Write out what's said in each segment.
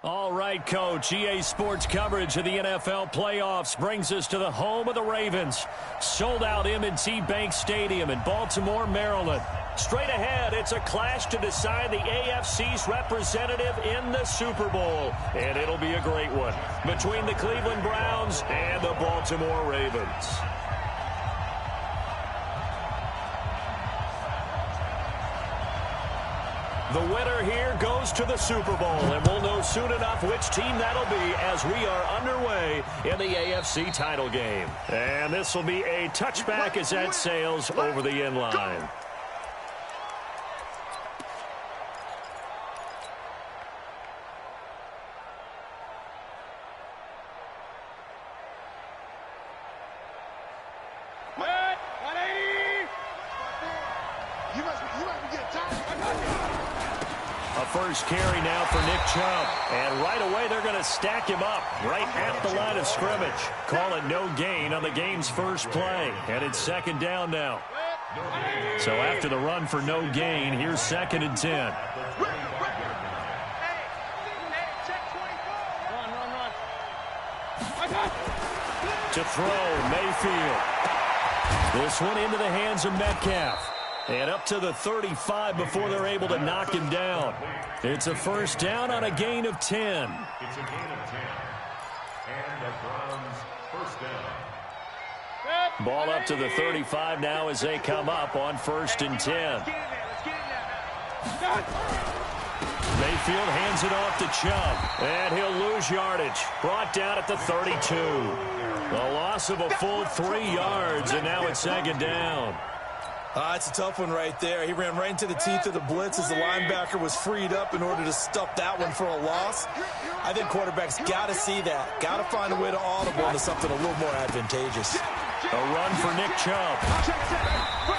All right, Coach. EA Sports coverage of the NFL playoffs brings us to the home of the Ravens. Sold out M&T Bank Stadium in Baltimore, Maryland. Straight ahead, it's a clash to decide the AFC's representative in the Super Bowl. And it'll be a great one between the Cleveland Browns and the Baltimore Ravens. The winner here goes to the Super Bowl, and we'll know soon enough which team that'll be as we are underway in the AFC title game. And this will be a touchback as that sails over the end line. First carry now for Nick Chubb. And right away, they're going to stack him up right at the line of scrimmage. Call it no gain on the game's first play. And it's second down now. So after the run for no gain, here's 2nd and 10. To throw, Mayfield. This one into the hands of Metcalf. And up to the 35 before they're able to knock him down. It's a first down on a gain of 10. It's a gain of 10. And the Browns first down. Ball up to the 35 now as they come up on 1st and 10. Mayfield hands it off to Chubb. And he'll lose yardage. Brought down at the 32. The loss of a full 3 yards, and now it's 2nd down. It's a tough one right there. He ran right into the teeth of the blitz as the linebacker was freed up in order to stuff that one for a loss. I think quarterbacks got to see that. Got to find a way to audible into something a little more advantageous. A run for Nick Chubb.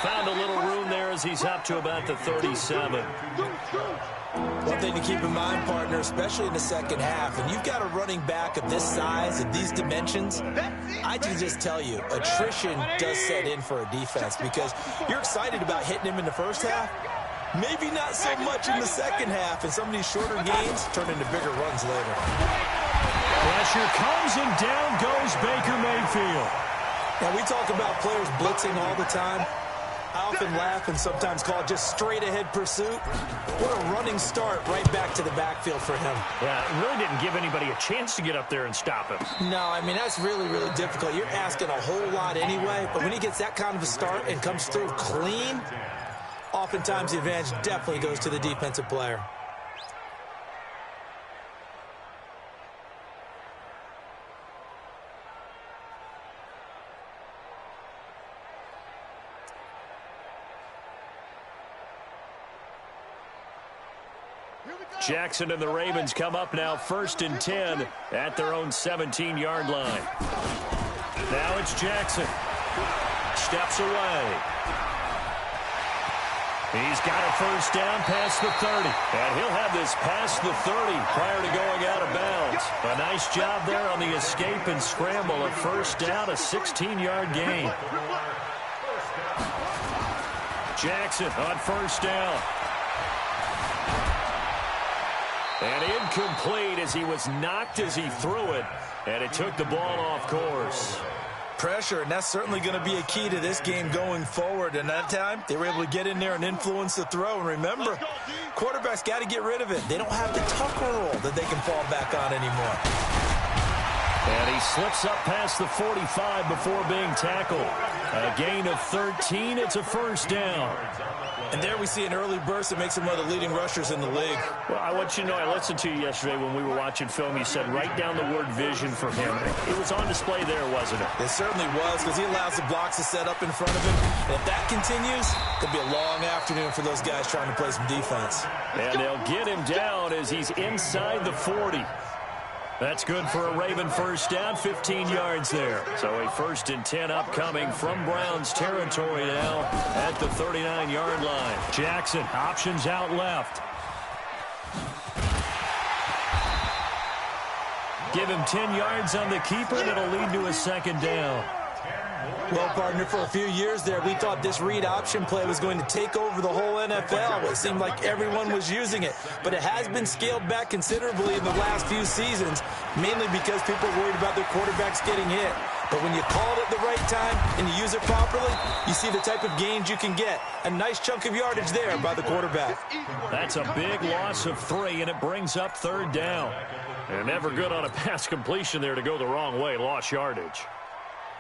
Found a little room there as he's up to about the 37. One thing to keep in mind, partner, especially in the second half, and you've got a running back of this size and these dimensions, I can just tell you, attrition does set in for a defense because you're excited about hitting him in the first half, maybe not so much in the second half, and some of these shorter gains turn into bigger runs later. Pressure comes, and down goes Baker Mayfield. Now, we talk about players blitzing all the time. I often laugh and sometimes call it just straight-ahead pursuit. What a running start right back to the backfield for him. Yeah, it really didn't give anybody a chance to get up there and stop him. No, I mean, that's really, really difficult. You're asking a whole lot anyway, but when he gets that kind of a start and comes through clean, oftentimes the advantage definitely goes to the defensive player. Jackson and the Ravens come up now 1st and 10 at their own 17-yard line. Now it's Jackson. Steps away. He's got a first down past the 30. And he'll have this past the 30 prior to going out of bounds. A nice job there on the escape and scramble. A first down, a 16-yard gain. Jackson on first down. And incomplete as he was knocked as he threw it, and it took the ball off course. Pressure, and that's certainly going to be a key to this game going forward. And that time, they were able to get in there and influence the throw. And remember, quarterbacks got to get rid of it. They don't have the tucker roll that they can fall back on anymore. And he slips up past the 45 before being tackled. A gain of 13. It's a first down. And there we see an early burst that makes him one of the leading rushers in the league. Well, I want you to know, I listened to you yesterday when we were watching film. You said write down the word vision for him. It was on display there, wasn't it? It certainly was, because he allows the blocks to set up in front of him. And if that continues, it could be a long afternoon for those guys trying to play some defense. And they'll get him down as he's inside the 40. That's good for a Raven first down, 15 yards there. So a 1st and 10 upcoming from Browns territory now at the 39-yard line. Jackson, options out left. Give him 10 yards on the keeper, and it'll lead to a second down. Well, partner, for a few years there, we thought this read option play was going to take over the whole NFL. It seemed like everyone was using it, but it has been scaled back considerably in the last few seasons, mainly because people are worried about their quarterbacks getting hit. But when you call it at the right time and you use it properly, you see the type of gains you can get. A nice chunk of yardage there by the quarterback. That's a big loss of 3, and it brings up 3rd down. And never good on a pass completion there to go the wrong way. Lost yardage.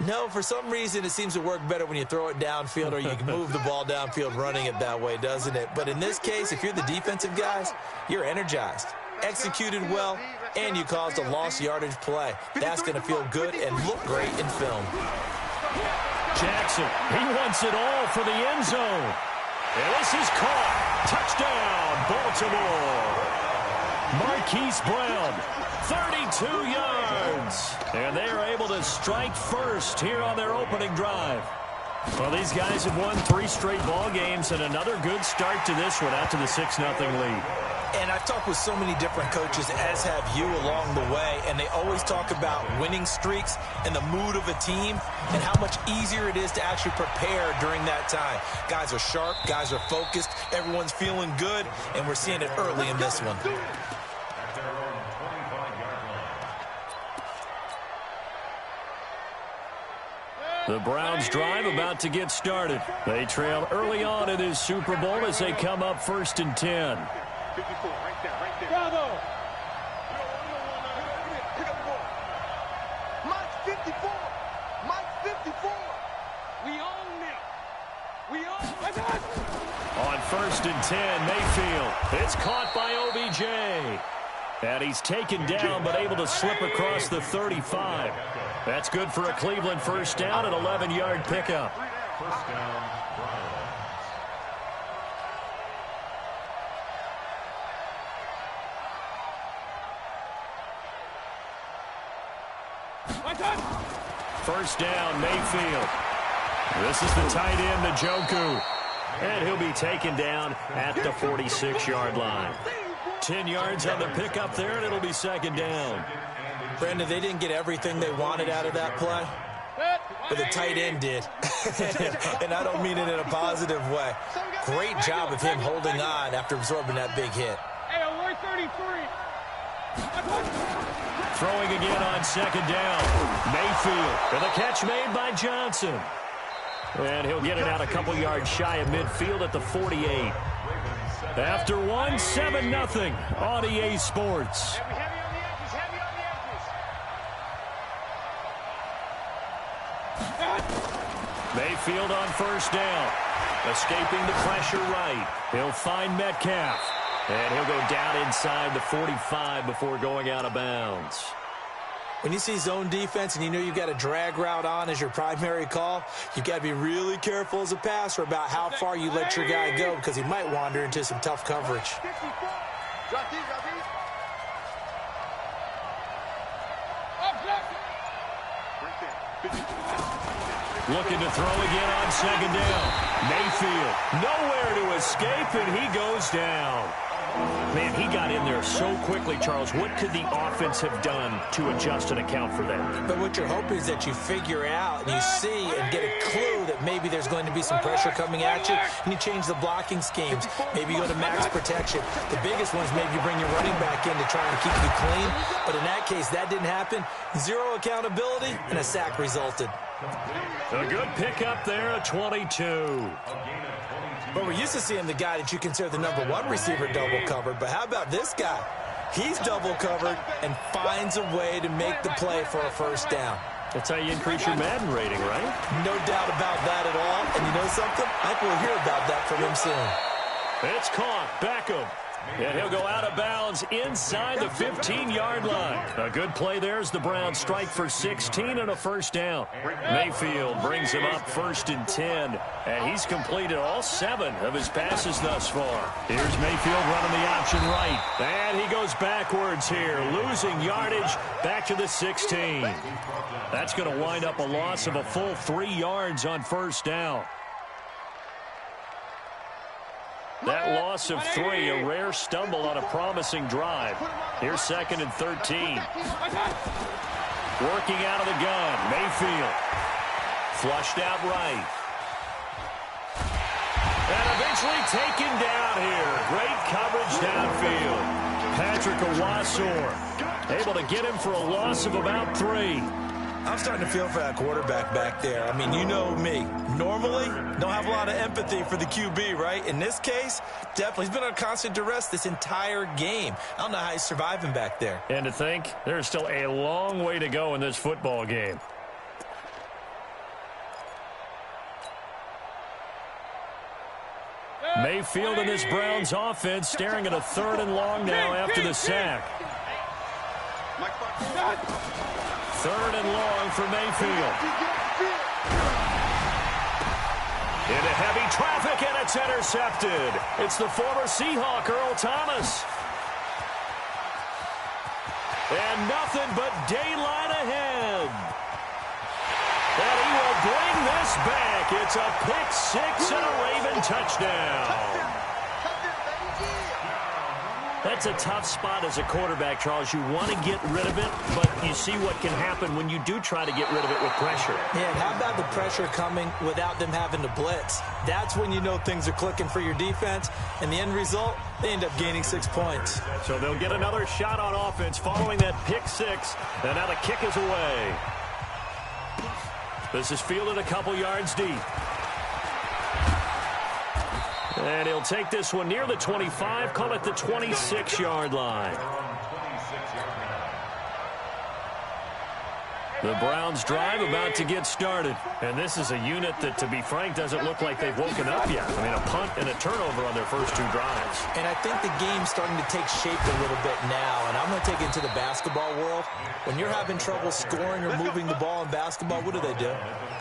No, for some reason, it seems to work better when you throw it downfield or you can move the ball downfield running it that way, doesn't it? But in this case, if you're the defensive guys, you're energized, executed well, and you caused a lost yardage play. That's going to feel good and look great in film. Jackson, he wants it all for the end zone. And this is caught. Touchdown, Baltimore. Marquise Brown, 32 yards. And they are able to strike first here on their opening drive. Well, these guys have won 3 straight ball games and another good start to this one out to the 6-0 lead. And I've talked with so many different coaches, as have you along the way, and they always talk about winning streaks and the mood of a team and how much easier it is to actually prepare during that time. Guys are sharp, guys are focused, everyone's feeling good, and we're seeing it early in this one. The Browns drive about to get started. They trail early on in this Super Bowl as they come up 1st and 10. 54, right there. Bravo! Pick up the ball. Mike's 54. Mike's 54. We own it. We own it. On 1st and 10, Mayfield. It's caught by OBJ. And he's taken down but able to slip across the 35. That's good for a Cleveland 1st down, an 11-yard pickup. 1st down, Browns. 1st down, Mayfield. This is the tight end, Njoku. And he'll be taken down at the 46-yard line. 10 yards on the pickup there, and it'll be 2nd down. Brandon, they didn't get everything they wanted out of that play, but the tight end did. And I don't mean it in a positive way. Great job of him holding on after absorbing that big hit. Hey, alert 33. Throwing again on 2nd down. Mayfield with a catch made by Johnson. And he'll get it out a couple yards shy of midfield at the 48. After 1, 7-0 on EA Sports. Mayfield on 1st down. Escaping the pressure right. He'll find Metcalf. And he'll go down inside the 45 before going out of bounds. When you see zone defense and you know you've got a drag route on as your primary call, you've got to be really careful as a passer about how far you let your guy go because he might wander into some tough coverage. Looking to throw again on 2nd down. Mayfield nowhere to escape, and he goes down. Man, he got in there so quickly, Charles. What could the offense have done to adjust and account for that? But what you're hoping is that you figure out and you see and get a clue that maybe there's going to be some pressure coming at you, and you change the blocking schemes. Maybe you go to max protection. The biggest one is maybe you bring your running back in to try and keep you clean. But in that case, that didn't happen. 0 accountability, and a sack resulted. A good pickup there, a 22. But we're used to seeing the guy that you consider the #1 receiver double covered. But how about this guy? He's double covered and finds a way to make the play for a 1st down. That's how you increase your Madden rating, right? No doubt about that at all. And you know something? I think we'll hear about that from him soon. It's caught. Beckham. And he'll go out of bounds inside the 15-yard line. A good play there as the Browns strike for 16 and a 1st down. Mayfield brings him up 1st and 10, and he's completed all 7 of his passes thus far. Here's Mayfield running the option right, and he goes backwards here, losing yardage back to the 16. That's going to wind up a loss of a full 3 yards on 1st down. That loss of 3, a rare stumble on a promising drive. Here's 2nd and 13. Working out of the gun, Mayfield. Flushed out right. And eventually taken down here. Great coverage downfield. Patrick Owasor able to get him for a loss of about 3. I'm starting to feel for that quarterback back there. I mean, you know me. Normally, don't have a lot of empathy for the QB, right? In this case, definitely. He's been on constant duress this entire game. I don't know how he's surviving back there. And to think, there's still a long way to go in this football game. Mayfield and this Browns offense staring at a 3rd and long now after the sack. 3rd and long for Mayfield. Into heavy traffic, and it's intercepted. It's the former Seahawk, Earl Thomas. And nothing but daylight ahead. And he will bring this back. It's a pick-6 and a Raven touchdown. That's a tough spot as a quarterback, Charles. You want to get rid of it, but you see what can happen when you do try to get rid of it with pressure. Yeah, and how about the pressure coming without them having to blitz? That's when you know things are clicking for your defense, and the end result, they end up gaining 6 points. So they'll get another shot on offense following that pick-6, and now the kick is away. This is fielded a couple yards deep. And he'll take this one near the 25, call it the 26-yard line. The Browns drive about to get started. And this is a unit that, to be frank, doesn't look like they've woken up yet. I mean, a punt and a turnover on their first 2 drives. And I think the game's starting to take shape a little bit now. And I'm going to take it to the basketball world. When you're having trouble scoring or moving the ball in basketball, what do?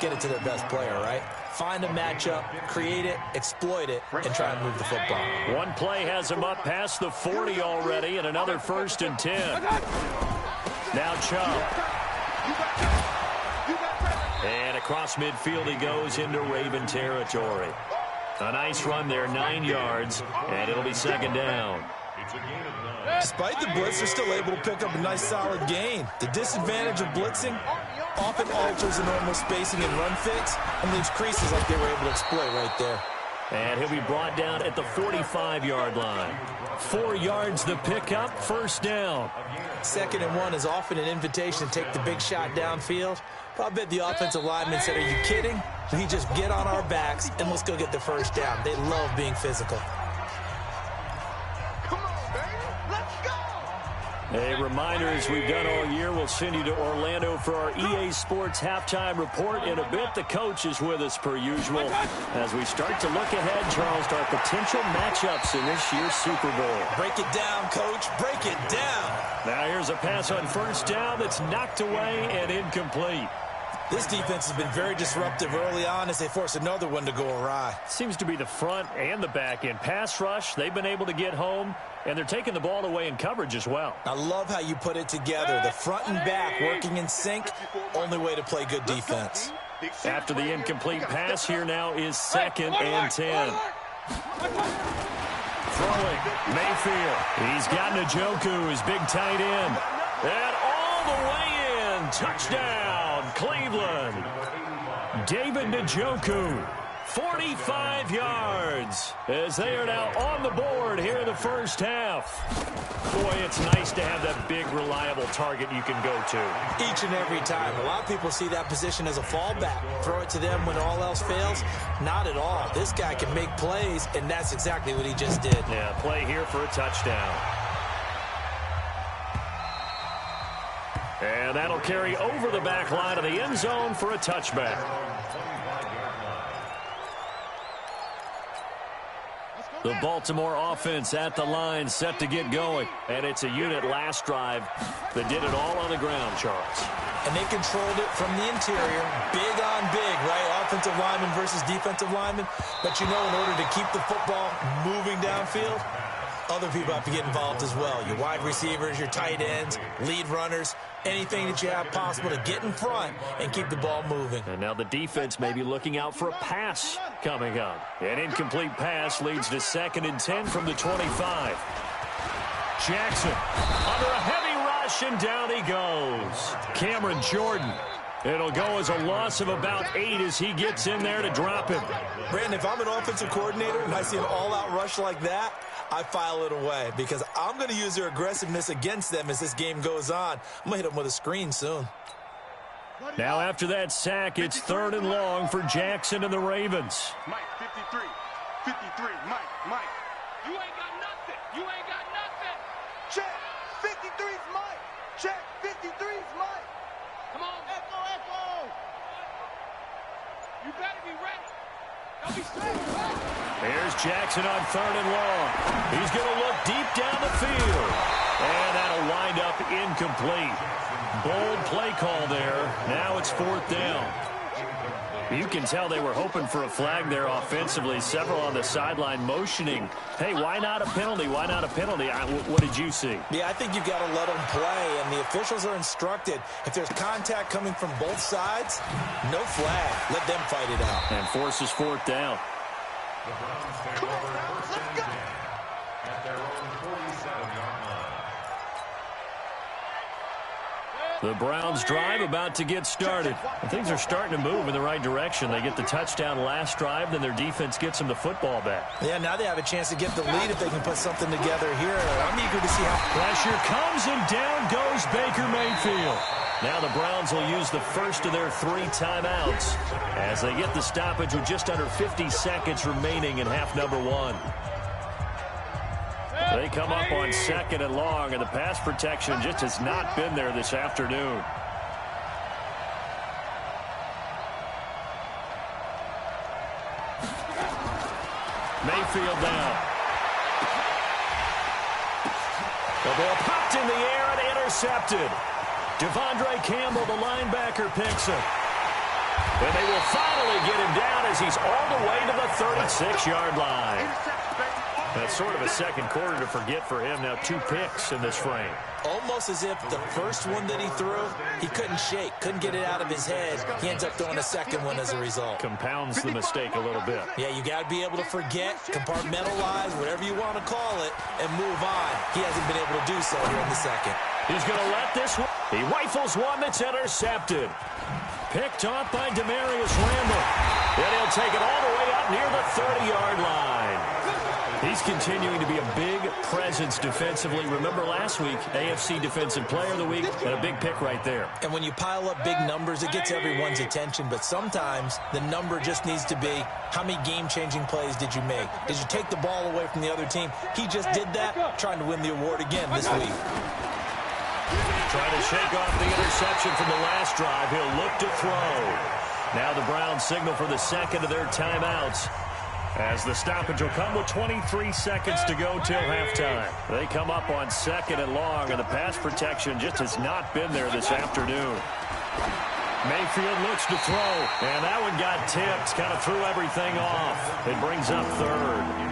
Get it to their best player, right? Find a matchup, create it, exploit it, and try and move the football. One play has him up past the 40 already, and another 1st and 10. Now Chubb. And across midfield he goes into Raven territory. A nice run there, 9 yards, and it'll be 2nd down. Despite the blitz, they're still able to pick up a nice solid gain. The disadvantage of blitzing often alters the normal spacing and run fits and leaves creases like they were able to exploit right there. And he'll be brought down at the 45-yard line. 4 yards the pickup, 1st down. 2nd and 1 is often an invitation to take the big shot downfield. But I bet the offensive lineman said, are you kidding? We just get on our backs and let's go get the 1st down. They love being physical. A reminder, as we've done all year, we'll send you to Orlando for our EA Sports halftime report. In a bit, the coach is with us per usual as we start to look ahead, Charles, to our potential matchups in this year's Super Bowl. Break it down, Coach. Break it down. Now here's a pass on 1st down that's knocked away and incomplete. This defense has been very disruptive early on as they force another one to go awry. Seems to be the front and the back end. Pass rush, they've been able to get home, and they're taking the ball away in coverage as well. I love how you put it together. The front and back working in sync, only way to play good defense. After the incomplete pass, here now is 2nd and 10. Throwing, Mayfield. He's got Njoku, his big tight end. And all the way in. Touchdown, Cleveland. David Njoku, 45 yards, as they are now on the board here in the 1st half. Boy, it's nice to have that big, reliable target you can go to. Each and every time. A lot of people see that position as a fallback. Throw it to them when all else fails. Not at all. This guy can make plays, and that's exactly what he just did. Yeah, play here for a touchdown. And that'll carry over the back line of the end zone for a touchback. The Baltimore offense at the line, set to get going. And it's a unit last drive that did it all on the ground, Charles. And they controlled it from the interior. Big on big, right? Offensive lineman versus defensive lineman. But you know, in order to keep the football moving downfield, other people have to get involved as well. Your wide receivers, your tight ends, lead runners, anything that you have possible to get in front and keep the ball moving. And now the defense may be looking out for a pass coming up. An incomplete pass leads to 2nd and 10 from the 25. Jackson under a heavy rush, and down he goes. Cameron Jordan It'll go as a loss of about 8 as he gets in there to drop him. Brandon, if I'm an offensive coordinator and I see an all-out rush like that, I file it away because I'm going to use their aggressiveness against them as this game goes on. I'm going to hit them with a screen soon. Now after that sack, it's 3rd and long for Jackson and the Ravens. Mike, 53. 53. Mike. You ain't got nothing. You ain't got nothing. Check. 53's Mike. Check. 53's Mike. Come on. Echo. You better be ready. Don't be straight. Here's Jackson on 3rd and long. He's going to look deep down the field. And that'll wind up incomplete. Bold play call there. Now it's 4th down. You can tell they were hoping for a flag there offensively. Several on the sideline motioning. Hey, why not a penalty? Why not a penalty? What did you see? Yeah, I think you've got to let them play, and the officials are instructed. If there's contact coming from both sides, no flag. Let them fight it out. And forces 4th down. The Browns take over 1st and 10 at their own 47-yard line. The Browns drive about to get started. Things are starting to move in the right direction. They get the touchdown last drive, then their defense gets them the football back. Yeah, now they have a chance to get the lead if they can put something together here. I'm eager to see how... Pressure comes, and down goes Baker Mayfield. Now the Browns will use the first of their 3 timeouts as they get the stoppage with just under 50 seconds remaining in half number 1. They come up on 2nd and long, and the pass protection just has not been there this afternoon. Mayfield down. The ball popped in the air and intercepted. Devondre Campbell, the linebacker, picks it. And they will finally get him down as he's all the way to the 36-yard line. That's sort of a second quarter to forget for him. Now 2 picks in this frame. Almost as if the first one that he threw, he couldn't shake, couldn't get it out of his head. He ends up throwing a second one as a result. Compounds the mistake a little bit. Yeah, you got to be able to forget, compartmentalize, whatever you want to call it, and move on. He hasn't been able to do so here in the second. He's going to let this one. He rifles one that's intercepted. Picked off by Demarius Randall. And he'll take it all the way up near the 30-yard line. He's continuing to be a big presence defensively. Remember last week, AFC Defensive Player of the Week, and a big pick right there. And when you pile up big numbers, it gets everyone's attention. But sometimes the number just needs to be, how many game-changing plays did you make? Did you take the ball away from the other team? He just did that, trying to win the award again this week. Trying to shake off the interception from the last drive. He'll look to throw. Now the Browns signal for the second of their timeouts, as the stoppage will come with 23 seconds to go till halftime. They come up on 2nd and long, and the pass protection just has not been there this afternoon. Mayfield looks to throw, and that one got tipped, kind of threw everything off. It brings up 3rd.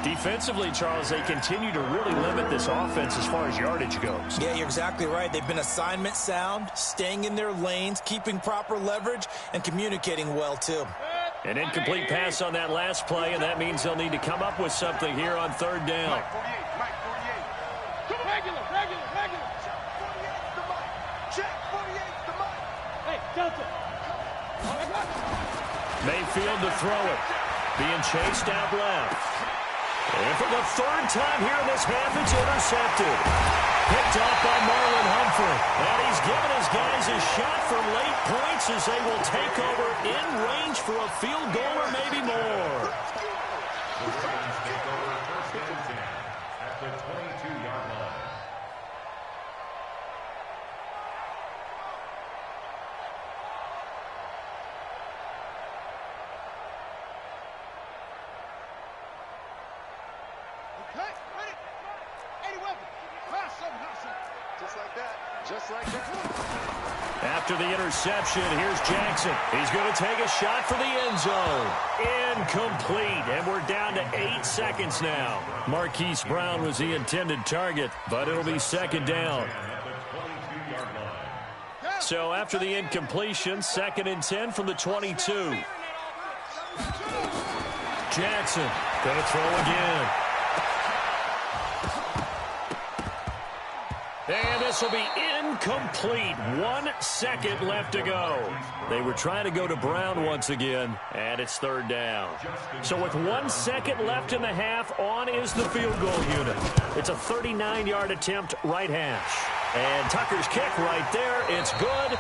Defensively, Charles, they continue to really limit this offense as far as yardage goes. Yeah, you're exactly right. They've been assignment sound, staying in their lanes, keeping proper leverage, and communicating well, too. An incomplete pass on that last play, and that means they'll need to come up with something here on 3rd down. Mike 48. Regular. Check 48's the Mike. Check 48's the Mike. Hey, Delta. Mayfield to throw it. Being chased out left. And for the 3rd time here in this half, it's intercepted. Picked off by Marlon Humphrey. And he's given his guys a shot for late points as they will take over in range for a field goal or maybe more. The Ravens take over 1st and 10 at the 22-yard line. Okay, ready. 80 weapons. Just like that. After the interception, here's Jackson. He's going to take a shot for the end zone. Incomplete, and we're down to 8 seconds now. Marquise Brown was the intended target, but it'll be 2nd down. So after the incompletion, 2nd and 10 from the 22. Jackson going to throw again. And this will be incomplete. 1 second left to go. They were trying to go to Brown once again, and it's third down. So with 1 second left in the half, on is the field goal unit. It's a 39-yard attempt, right hash. And Tucker's kick right there. It's good.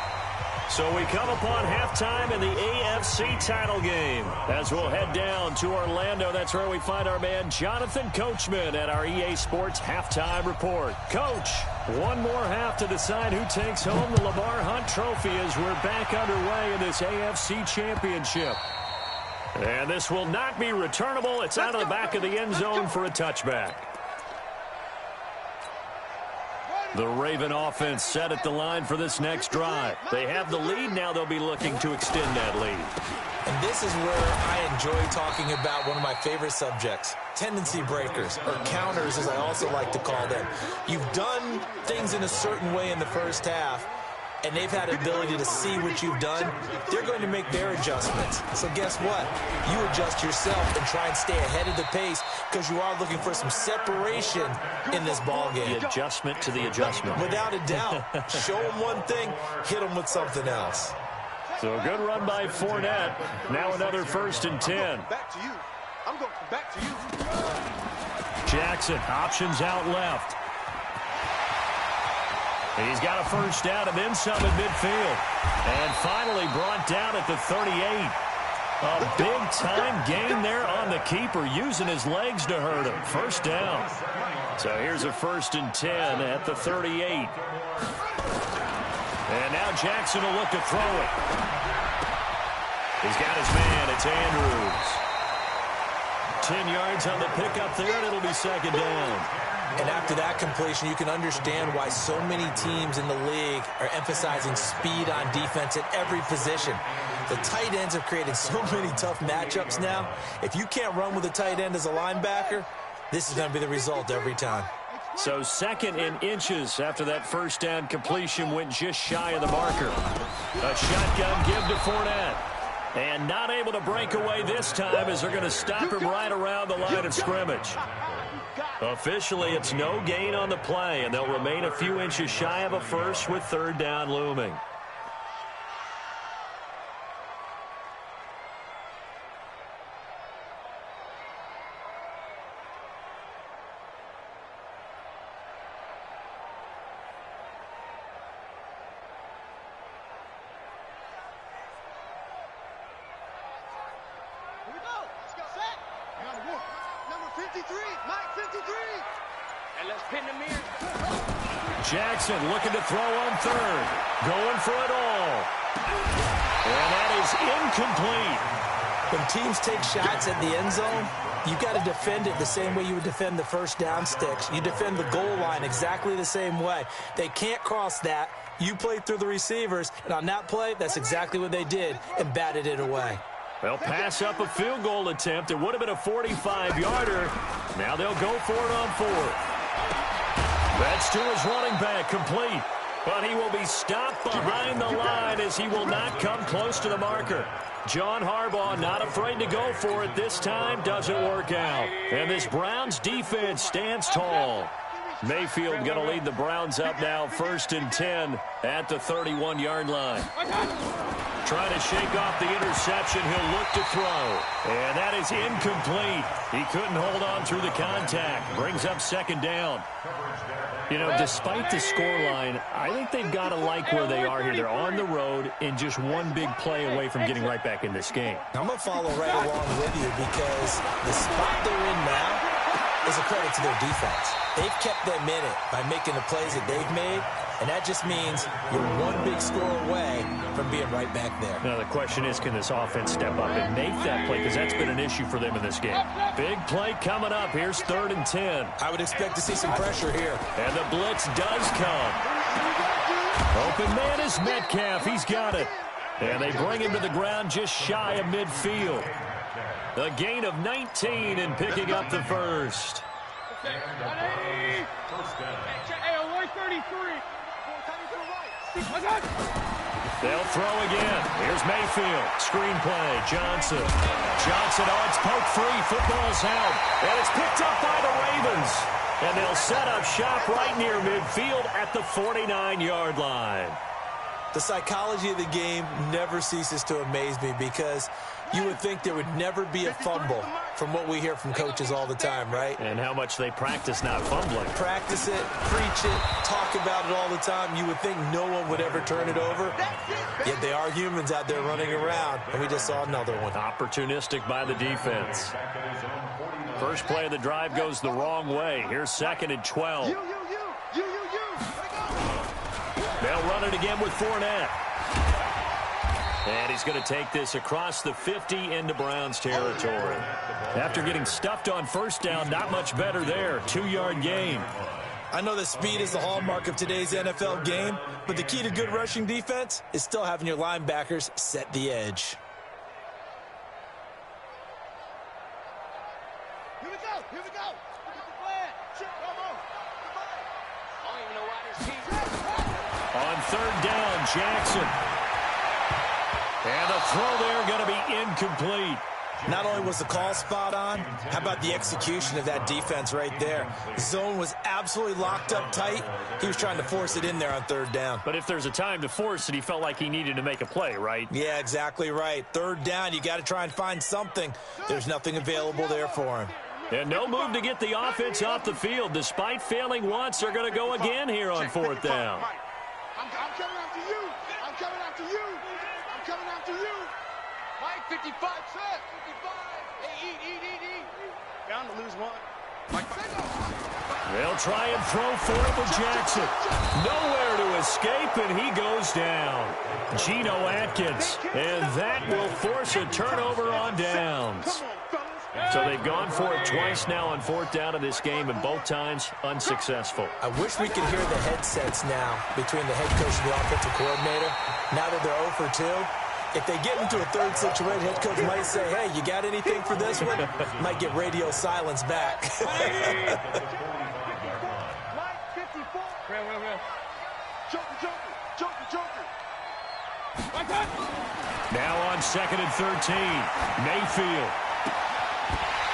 So we come upon halftime in the AFC title game. As we'll head down to Orlando, that's where we find our man Jonathan Coachman at our EA Sports Halftime Report. Coach, one more half to decide who takes home the Lamar Hunt Trophy as we're back underway in this AFC Championship. And this will not be returnable. It's out of the back of the end zone for a touchback. The Raven offense set at the line for this next drive. They have the lead. Now they'll be looking to extend that lead. And this is where I enjoy talking about one of my favorite subjects, tendency breakers, or counters as I also like to call them. You've done things in a certain way in the first half, and they've had the ability to see what you've done. They're going to make their adjustments. So guess what? You adjust yourself and try and stay ahead of the pace because you are looking for some separation in this ball game. The adjustment to the adjustment. Without a doubt. Show them one thing, hit them with something else. So a good run by Fournette. Now another 1st and 10. Back to you. I'm going back to you. Jackson, options out left. He's got a first down and then some at midfield. And finally brought down at the 38. A big-time gain there on the keeper, using his legs to hurt him. First down. So here's a 1st and 10 at the 38. And now Jackson will look to throw it. He's got his man. It's Andrews. 10 yards on the pickup there, and it'll be 2nd down. And after that completion, you can understand why so many teams in the league are emphasizing speed on defense at every position. The tight ends have created so many tough matchups now. If you can't run with a tight end as a linebacker, this is going to be the result every time. So 2nd and inches after that first down completion went just shy of the marker. A shotgun give to Fournette. And not able to break away this time as they're going to stop him right around the line of scrimmage. Officially, it's no gain on the play, and they'll remain a few inches shy of a first with 3rd down looming. Here we go. Let's go. Set. Number 53. Mike 53. And let's pin the mirror. Jackson looking to throw on 3rd. Going for it all. And that is incomplete. When teams take shots at the end zone, you've got to defend it the same way you would defend the first down sticks. You defend the goal line exactly the same way. They can't cross that. You play through the receivers, and on that play, that's exactly what they did and batted it away. They'll pass up a field goal attempt. It would have been a 45-yarder. Now they'll go for it on 4th. That's to his running back, complete. But he will be stopped behind the line as he will not come close to the marker. John Harbaugh not afraid to go for it this time. Doesn't work out. And this Browns defense stands tall. Mayfield going to lead the Browns up now, 1st and 10 at the 31-yard line. Trying to shake off the interception. He'll look to throw. And that is incomplete. He couldn't hold on through the contact. Brings up 2nd down. You know, despite the scoreline, I think they've got to like where they are here. They're on the road and just one big play away from getting right back in this game. I'm going to follow right along with you because the spot they're in now is a credit to their defense. They've kept them in it by making the plays that they've made, and that just means you're one big score away from being right back there. Now, the question is, can this offense step up and make that play? Because that's been an issue for them in this game. Big play coming up. Here's 3rd and 10. I would expect to see some pressure here. And the blitz does come. Open man is Metcalf. He's got it. And they bring him to the ground just shy of midfield. A gain of 19 and picking up the first. They'll throw again. Here's Mayfield. Screen play. Johnson. Johnson, oh, it's poked free. Football's out. And it's picked up by the Ravens. And they'll set up shop right near midfield at the 49-yard line. The psychology of the game never ceases to amaze me because you would think there would never be a fumble from what we hear from coaches all the time, right? And how much they practice not fumbling. Practice it, preach it, talk about it all the time. You would think no one would ever turn it over. Yet they are humans out there running around, and we just saw another one. Opportunistic by the defense. First play of the drive goes the wrong way. Here's 2nd and 12. They'll run it again with Fournette. And he's going to take this across the 50 into Browns territory. After getting stuffed on first down, not much better there. 2-yard gain. I know that speed is the hallmark of today's NFL game, but the key to good rushing defense is still having your linebackers set the edge. Here we go. Here we go. Look at the plan. Shit, come on. I don't even know why this team. On 3rd down, Jackson. And the throw there going to be incomplete. Not only was the call spot on, how about the execution of that defense right there? Zone was absolutely locked up tight. He was trying to force it in there on 3rd down. But if there's a time to force it, he felt like he needed to make a play, right? Yeah, exactly right. 3rd down, you got to try and find something. There's nothing available there for him. And no move to get the offense off the field. Despite failing once, they're going to go again here on 4th down. I'm coming after you. I'm coming after you. I'm coming after you. Mike, 55, set. 55. Hey, eat. Down to lose one. Mike, they'll try and throw for it with Jackson. Nowhere to escape, and he goes down. Geno Atkins, and that will force a turnover on downs. So they've gone for it twice now on 4th down in this game, and both times unsuccessful. I wish we could hear the headsets now between the head coach and the offensive coordinator. Now that they're 0 for 2, if they get into a 3rd situation, head coach might say, hey, you got anything for this one? Might get radio silence back. Now on 2nd and 13, Mayfield.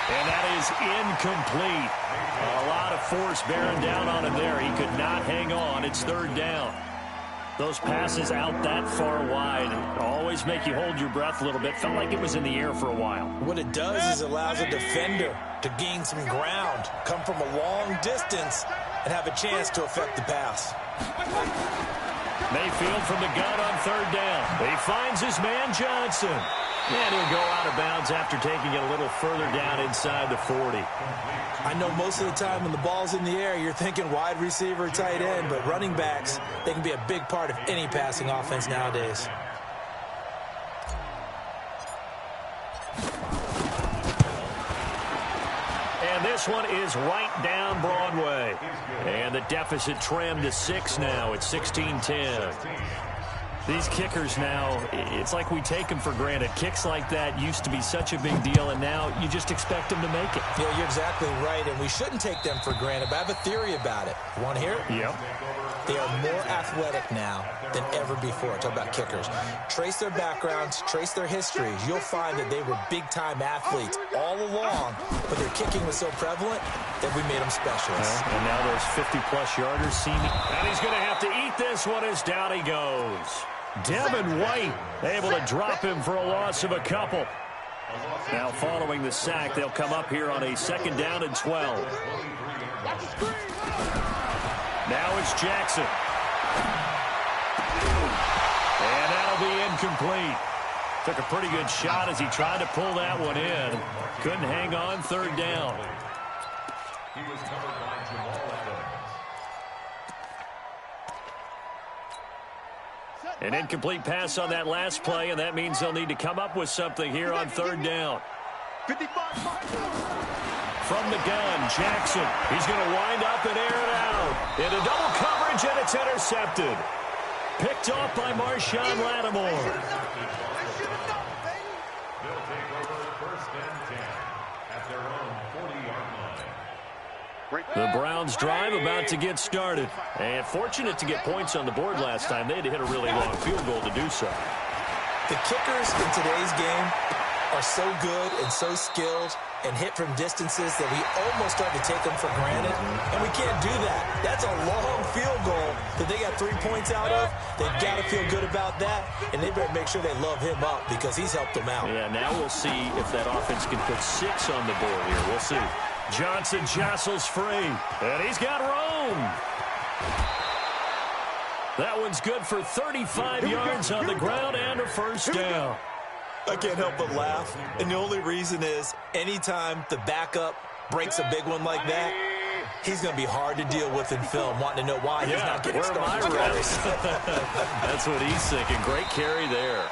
And that is incomplete. A lot of force bearing down on him there. He could not hang on. It's 3rd down. Those passes out that far wide always make you hold your breath a little bit. Felt like it was in the air for a while. What it does is it allows a defender to gain some ground, come from a long distance, and have a chance to affect the pass. Mayfield from the gun on 3rd down. He finds his man Johnson. And he'll go out of bounds after taking it a little further down inside the 40. I know most of the time when the ball's in the air, you're thinking wide receiver, tight end, but running backs, they can be a big part of any passing offense nowadays. And this one is right down Broadway. And the deficit trimmed to 6 now. It's 16-10. These kickers now, it's like we take them for granted. Kicks like that used to be such a big deal, and now you just expect them to make it. Yeah, you're exactly right, and we shouldn't take them for granted, but I have a theory about it. You want to hear it? Yep. They are more athletic now than ever before. Talk about kickers. Trace their backgrounds, trace their histories. You'll find that they were big-time athletes all along, but their kicking was so prevalent that we made them specialists. And now those 50-plus yarders see me. And he's going to have to eat this one as down he goes. Devin White able to drop him for a loss of a couple. Now following the sack, they'll come up here on a 2nd down and 12. Now it's Jackson. And that'll be incomplete. Took a pretty good shot as he tried to pull that one in. Couldn't hang on 3rd down. He was covered by Jamal Adams. An incomplete pass on that last play, and that means they'll need to come up with something here on 3rd down. From the gun, Jackson. He's going to wind up and air it out. Into double coverage, and it's intercepted. Picked off by Marshawn Lattimore. They'll take over 1st and 10 at their own 40-yard line. The Browns drive about to get started. And fortunate to get points on the board last time. They had to hit a really long field goal to do so. The kickers in today's game are so good and so skilled and hit from distances that we almost start to take them for granted, and we can't do that. That's a long field goal that they got 3 points out of. They've got to feel good about that, and they better make sure they love him up because he's helped them out. Yeah, now we'll see if that offense can put 6 on the board here. We'll see. Johnson jostles free, and he's got room. That one's good for 35 yards on the ground and a first down. I can't help but laugh, and the only reason is anytime the backup breaks a big one like that, he's going to be hard to deal with in film, wanting to know why he's not getting started. That's what he's thinking. Great carry there.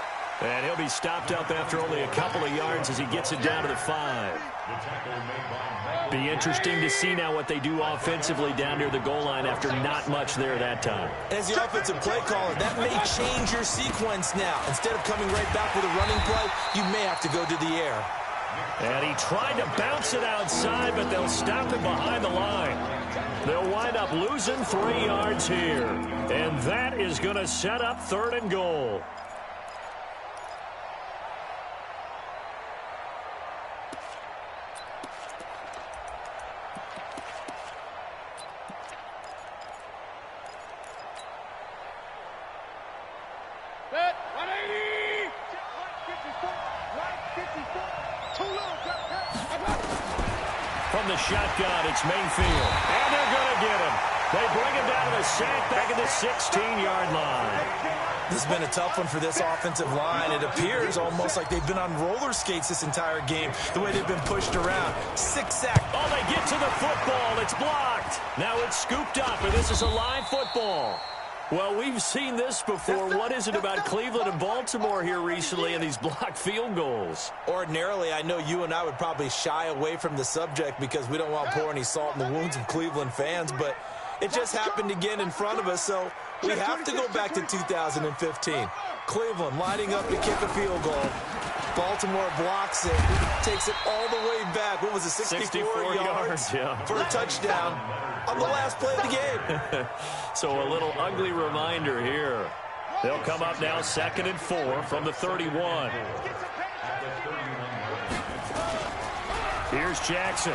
And he'll be stopped up after only a couple of yards as he gets it down to the 5. Be interesting to see now what they do offensively down near the goal line after not much there that time. As the offensive play caller, that may change your sequence now. Instead of coming right back with a running play, you may have to go to the air. And he tried to bounce it outside, but they'll stop it behind the line. They'll wind up losing 3 yards here. And that is going to set up 3rd and goal. From the shotgun, it's Mayfield. And they're going to get him. They bring him down to the sack back at the 16-yard line. This has been a tough one for this offensive line. It appears almost like they've been on roller skates this entire game, the way they've been pushed around. 6 sacks. Oh, they get to the football. It's blocked. Now it's scooped up, and this is a live football. Well, we've seen this before. What is it about Cleveland and Baltimore here recently and these blocked field goals? Ordinarily, I know you and I would probably shy away from the subject because we don't want to pour any salt in the wounds of Cleveland fans, but it just happened again in front of us, so we have to go back to 2015. Cleveland lining up to kick a field goal. Baltimore blocks it, takes it all the way back. What was it, 64 yards for a touchdown on the last play of the game. So a little ugly reminder here. They'll come up now 2nd and 4 from the 31. Here's Jackson.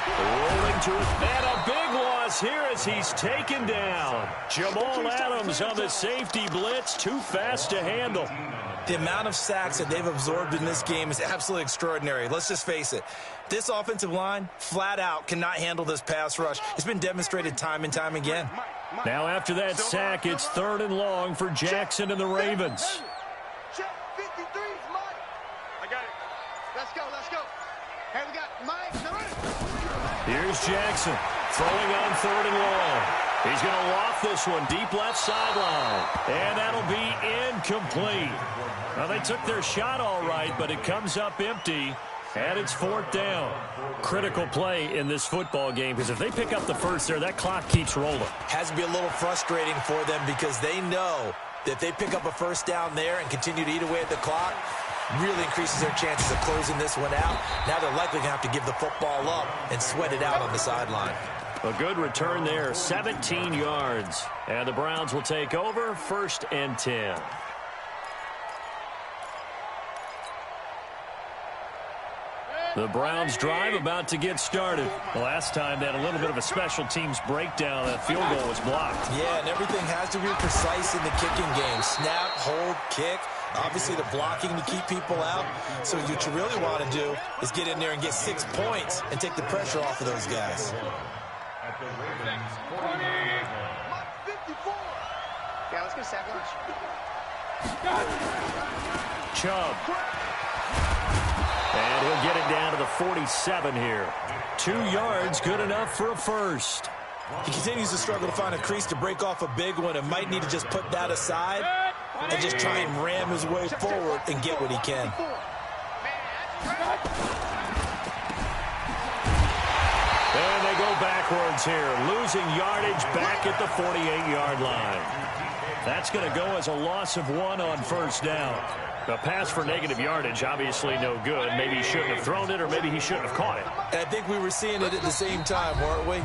Rolling to it, and a big loss here as he's taken down. Jamal Adams on the safety blitz, too fast to handle. The amount of sacks that they've absorbed in this game is absolutely extraordinary. Let's just face it. This offensive line, flat out, cannot handle this pass rush. It's been demonstrated time and time again. Now after that sack, it's 3rd and long for Jackson and the Ravens. Check 53's Mike. I got it. Let's go, let's go. Hey, we got Mike. Here's Jackson throwing on 3rd and long. He's going to loft this one deep left sideline. And that'll be incomplete. Well, they took their shot all right, but it comes up empty. And it's 4th down. Critical play in this football game because if they pick up the first there, that clock keeps rolling. Has to be a little frustrating for them because they know that if they pick up a first down there and continue to eat away at the clock, really increases their chances of closing this one out. Now they're likely going to have to give the football up and sweat it out on the sideline. A good return there, 17 yards. And the Browns will take over, 1st and 10. The Browns drive about to get started. The last time they had a little bit of a special teams breakdown. That field goal was blocked. Yeah, and everything has to be precise in the kicking game. Snap, hold, kick. Obviously, the blocking to keep people out. So what you really want to do is get in there and get 6 points and take the pressure off of those guys. Yeah, let's go sack lunch. Chubb. And he'll get it down to the 47 here. 2 yards, good enough for a first. He continues to struggle to find a crease to break off a big one and might need to just put that aside and just try and ram his way forward and get what he can. And they go backwards here, losing yardage back at the 48-yard line. That's going to go as a loss of 1 on 1st down. A pass for negative yardage, obviously no good. Maybe he shouldn't have thrown it, or maybe he shouldn't have caught it. And I think we were seeing it at the same time, weren't we?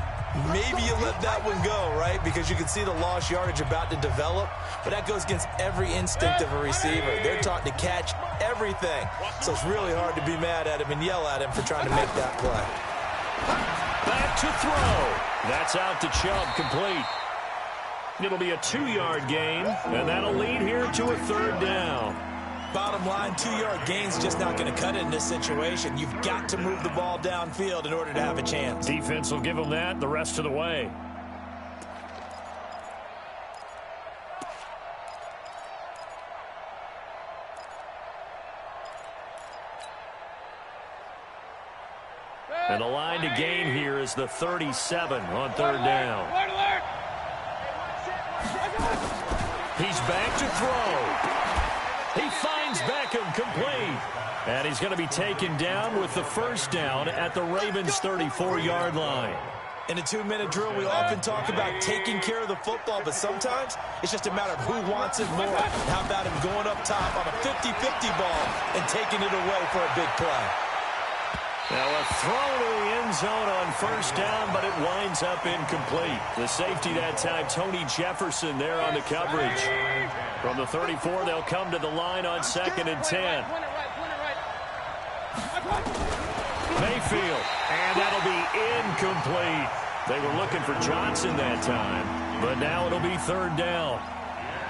Maybe you let that one go, right? Because you can see the lost yardage about to develop, but that goes against every instinct of a receiver. They're taught to catch everything, so it's really hard to be mad at him and yell at him for trying to make that play. Back to throw. That's out to Chubb, complete. It'll be a 2-yard gain, and that'll lead here to a 3rd down. Bottom line, 2-yard gain's just not going to cut it in this situation. You've got to move the ball downfield in order to have a chance. Defense will give them that the rest of the way. And the line to gain here is the 37 on 3rd down. He's back to throw. He finds Beckham, complete. And he's going to be taken down with the 1st down at the Ravens' 34-yard line. In a 2-minute drill, we often talk about taking care of the football, but sometimes it's just a matter of who wants it more. How about him going up top on a 50-50 ball and taking it away for a big play? Now a throw to the end zone on 1st down, but it winds up incomplete. The safety that time, Tony Jefferson, there on the coverage. From the 34, they'll come to the line on 2nd and 10. Mayfield, and that'll be incomplete. They were looking for Johnson that time, but now it'll be 3rd down.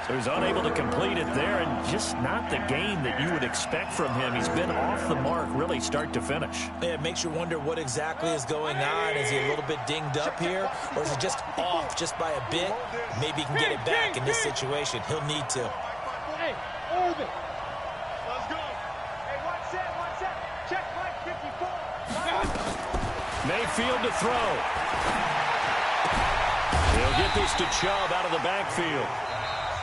So he's unable to complete it there, and just not the game that you would expect from him. He's been off the mark, really, start to finish. Yeah, it makes you wonder what exactly is going on. Is he a little bit dinged up here, or is he just off just by a bit? Maybe he can get it back in this situation. He'll need to. Hey, Orbit. Let's go. Hey, watch that. Check right 54. Mayfield to throw. He'll get this to Chubb out of the backfield.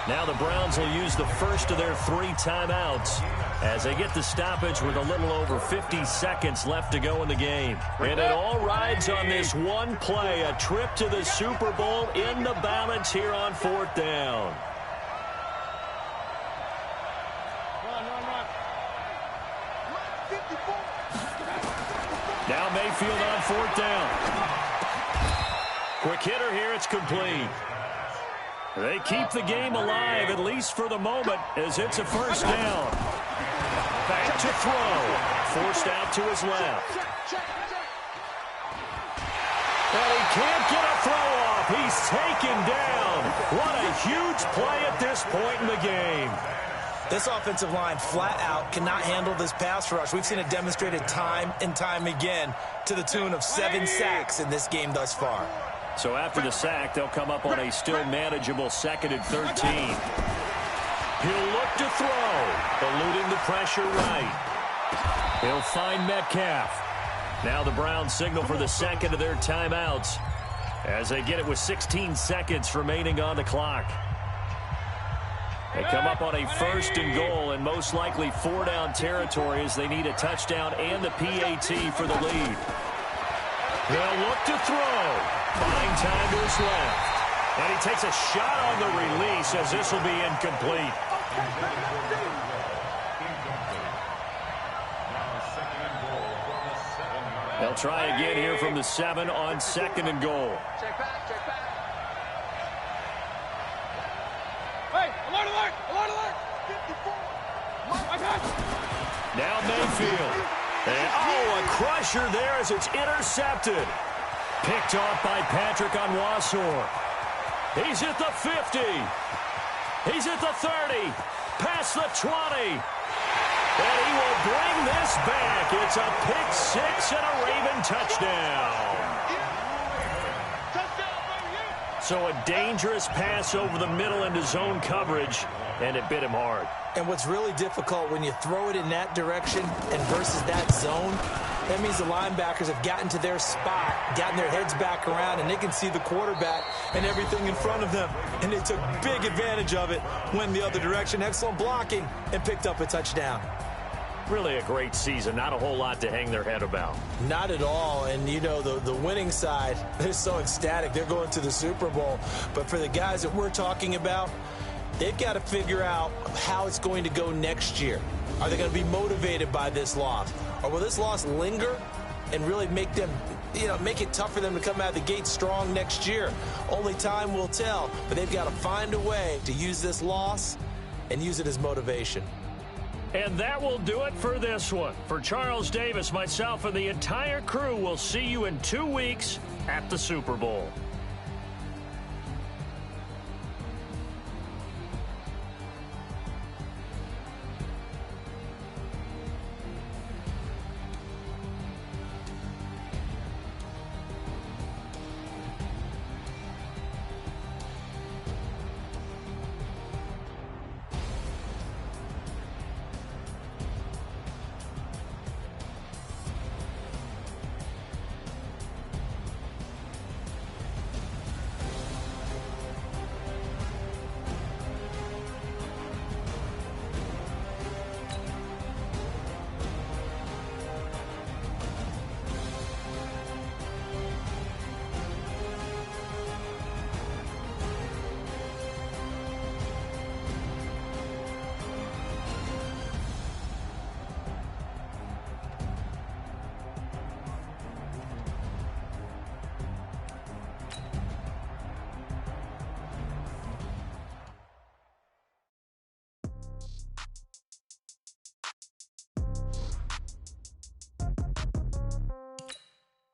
Now the Browns will use the first of their 3 timeouts as they get the stoppage with a little over 50 seconds left to go in the game. And it all rides on this one play, a trip to the Super Bowl in the balance here on 4th down. Now Mayfield on 4th down. Quick hitter here, it's complete. They keep the game alive, at least for the moment, as it's a 1st down. Back to throw. Forced out to his left. And he can't get a throw off. He's taken down. What a huge play at this point in the game. This offensive line flat out cannot handle this pass rush. We've seen it demonstrated time and time again to the tune of 7 sacks in this game thus far. So after the sack, they'll come up on a still manageable 2nd and 13. He'll look to throw, eluding the pressure right. He'll find Metcalf. Now the Browns signal for the 2nd of their timeouts as they get it with 16 seconds remaining on the clock. They come up on a 1st and goal and most likely 4-down territory as they need a touchdown and the PAT for the lead. They'll look to throw. Buying time to his left. And he takes a shot on the release as this will be incomplete. They'll try again here from the 7 on 2nd and goal. Check back. Hey, alert! 54. Now Mayfield. And, a crusher there as it's intercepted. Picked off by Patrick Onwuasor. He's at the 50. He's at the 30. Past the 20. And he will bring this back. It's a pick 6 and a Raven touchdown. So a dangerous pass over the middle into zone coverage, and it bit him hard. And what's really difficult when you throw it in that direction and versus that zone, that means the linebackers have gotten to their spot, gotten their heads back around, and they can see the quarterback and everything in front of them. And they took big advantage of it, went the other direction, excellent blocking, and picked up a touchdown. Really a great season. Not a whole lot to hang their head about. Not at all. And, you know, the winning side, they're so ecstatic. They're going to the Super Bowl. But for the guys that we're talking about, they've got to figure out how it's going to go next year. Are they going to be motivated by this loss? Or will this loss linger and really make them make it tough for them to come out of the gate strong next year. Only time will tell, but they've got to find a way to use this loss and use it as motivation. And that will do it for this one. For Charles Davis, myself, and the entire crew, we'll see you in 2 weeks at the Super Bowl.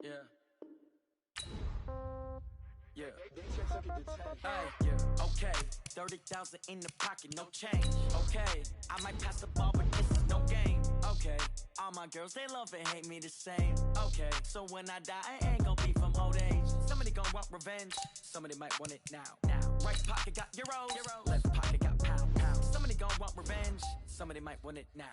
Yeah. Yeah. Okay. 30,000 in the pocket, no change. Okay. I might pass the ball, but this is no game. Okay. All my girls, they love and hate me the same. Okay. So when I die, I ain't gonna be from old age. Somebody gonna want revenge. Somebody might want it now. Right pocket got euros. Left pocket got pound. Somebody gonna want revenge. Somebody might want it now.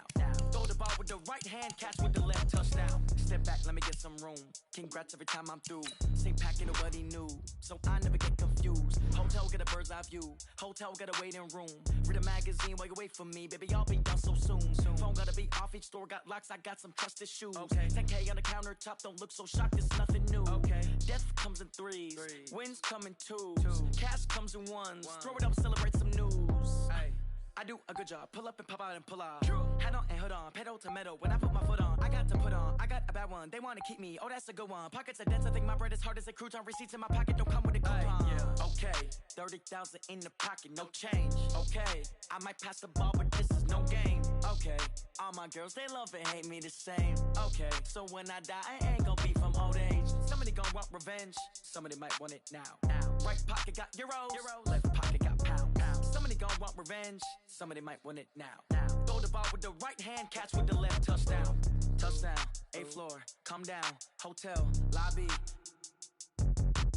Throw the ball with the right hand, catch with the left, touchdown. Step back, let me get some room. Congrats every time I'm through. Same packet of what he knew, so I never get confused. Hotel get a bird's eye view. Hotel get a waiting room. Read a magazine while you wait for me, baby. I'll be done so soon. Phone gotta be off, each store got locks. I got some trusted shoes. Okay. 10K on the countertop, don't look so shocked. It's nothing new. Okay. Death comes in threes. Wins come in twos. Cash comes in ones. Throw it up, celebrate some news. Ay. I do a good job, pull up and pop out and pull off. Hat on and hood on, pedal to metal. When I put my foot on, I got to put on. I got a bad one, they want to keep me. Oh, that's a good one. Pockets are dense, I think my bread is hard as a crouton. Receipts in my pocket don't come with a coupon. Yeah. Okay, 30,000 in the pocket, no change. Okay, I might pass the ball, but this is no game. Okay, all my girls, they love and hate me the same. Okay, so when I die, I ain't gonna be from old age. Somebody gonna want revenge, somebody might want it now. Right pocket got euros. Left pocket got pound. Somebody gonna want revenge, somebody might want it now. Throw the ball with the right hand, catch with the left, touchdown. Touchdown, 8th floor, come down, hotel, lobby.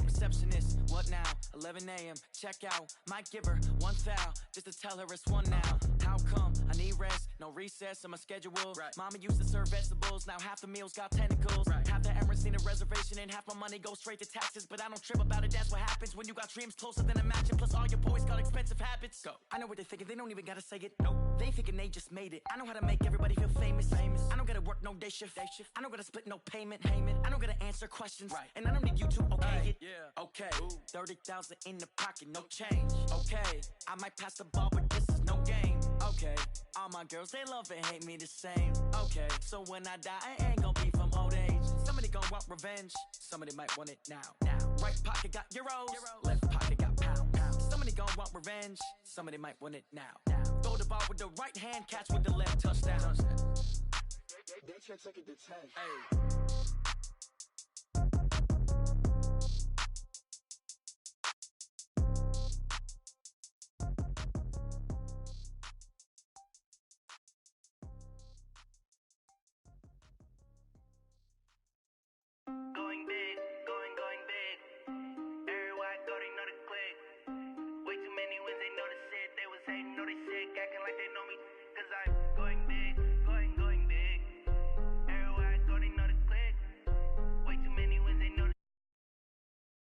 Receptionist, what now? 11 a.m., check out. Might give her one foul, just to tell her it's one now. How come? I need rest, no recess in my schedule. Right. Mama used to serve vegetables, now half the meals got tentacles. Right. Half the Emirates need a reservation and half my money goes straight to taxes. But I don't trip about it, that's what happens when you got dreams closer than a matching. Plus all your boys got expensive habits. Go. I know what they're thinking, they don't even gotta say it. Nope. They thinking they just made it. I know how to make everybody feel famous. I don't gotta work no day shift. I don't gotta split no payment. I don't gotta answer questions. Right. And I don't need you to okay it. Yeah. Okay. 30,000 in the pocket, no change. Okay. I might pass the ball, but this is no game. Okay. All my girls, they love and hate me the same. Okay. So when I die, I ain't gonna be from old age. Somebody gonna want revenge. Somebody might want it now. Right pocket got euros. Left pocket got pound. Somebody gonna want revenge. Somebody might want it now. Throw the ball with the right hand, catch with the left, touchdown. They check second to 10. Hey.